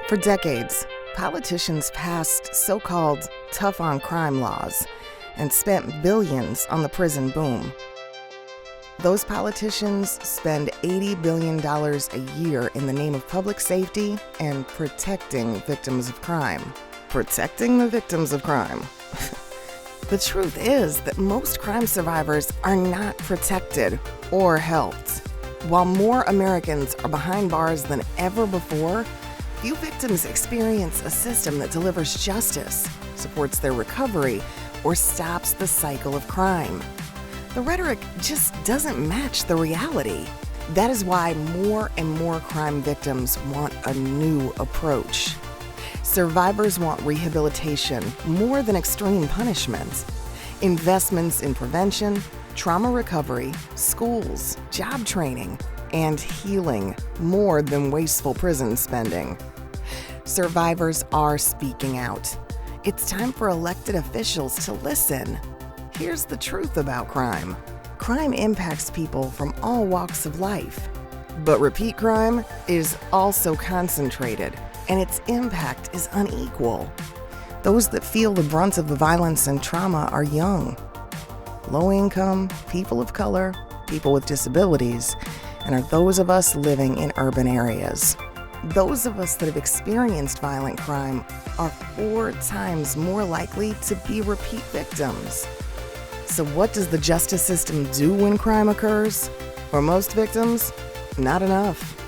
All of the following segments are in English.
For decades, politicians passed so-called tough-on-crime laws and spent billions on the prison boom. Those politicians spend $80 billion a year in the name of public safety and protecting victims of crime. Protecting the victims of crime. The truth is that most crime survivors are not protected or helped. While more Americans are behind bars than ever before, few victims experience a system that delivers justice, supports their recovery, or stops the cycle of crime. The rhetoric just doesn't match the reality. That is why more and more crime victims want a new approach. Survivors want rehabilitation more than extreme punishment. Investments in prevention, trauma recovery, schools, job training, and healing more than wasteful prison spending. Survivors are speaking out. It's time for elected officials to listen. Here's the truth about crime. Crime impacts people from all walks of life. But repeat crime is also concentrated, and its impact is unequal. Those that feel the brunt of the violence and trauma are young, low income, people of color, people with disabilities, and are those of us living in urban areas. Those of us that have experienced violent crime are 4 times more likely to be repeat victims. So what does the justice system do when crime occurs? For most victims, not enough.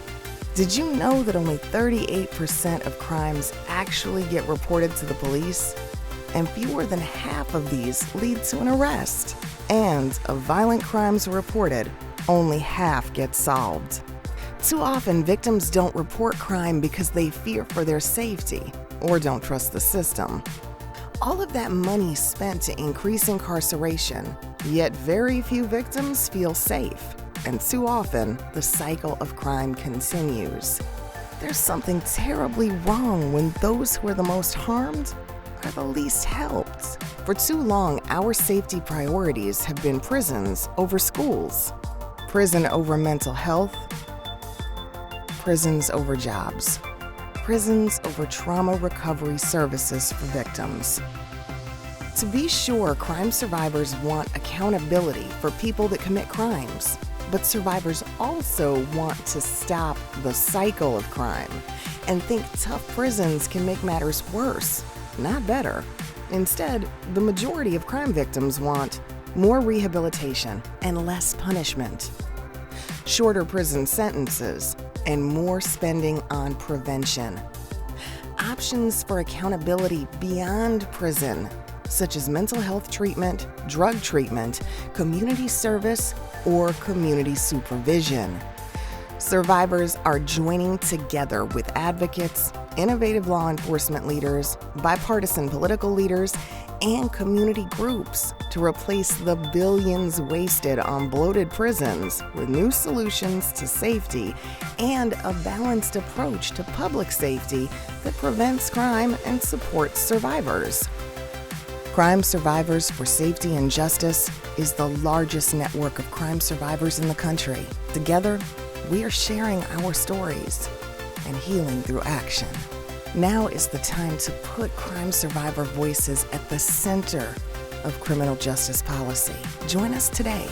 Did you know that only 38% of crimes actually get reported to the police? And fewer than half of these lead to an arrest. And of violent crimes reported, only half get solved. Too often, victims don't report crime because they fear for their safety or don't trust the system. All of that money spent to increase incarceration, yet very few victims feel safe. And too often, the cycle of crime continues. There's something terribly wrong when those who are the most harmed are the least helped. For too long, our safety priorities have been prisons over schools, prison over mental health, prisons over jobs, prisons over trauma recovery services for victims. To be sure, crime survivors want accountability for people that commit crimes, but survivors also want to stop the cycle of crime and think tough prisons can make matters worse, not better. Instead, the majority of crime victims want more rehabilitation and less punishment, shorter prison sentences, and more spending on prevention. Options for accountability beyond prison, such as mental health treatment, drug treatment, community service, or community supervision. Survivors are joining together with advocates, innovative law enforcement leaders, bipartisan political leaders, and community groups to replace the billions wasted on bloated prisons with new solutions to safety and a balanced approach to public safety that prevents crime and supports survivors. Crime Survivors for Safety and Justice is the largest network of crime survivors in the country. Together, we are sharing our stories and healing through action. Now is the time to put crime survivor voices at the center of criminal justice policy. Join us today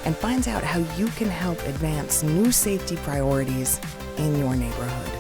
and find out how you can help advance new safety priorities in your neighborhood.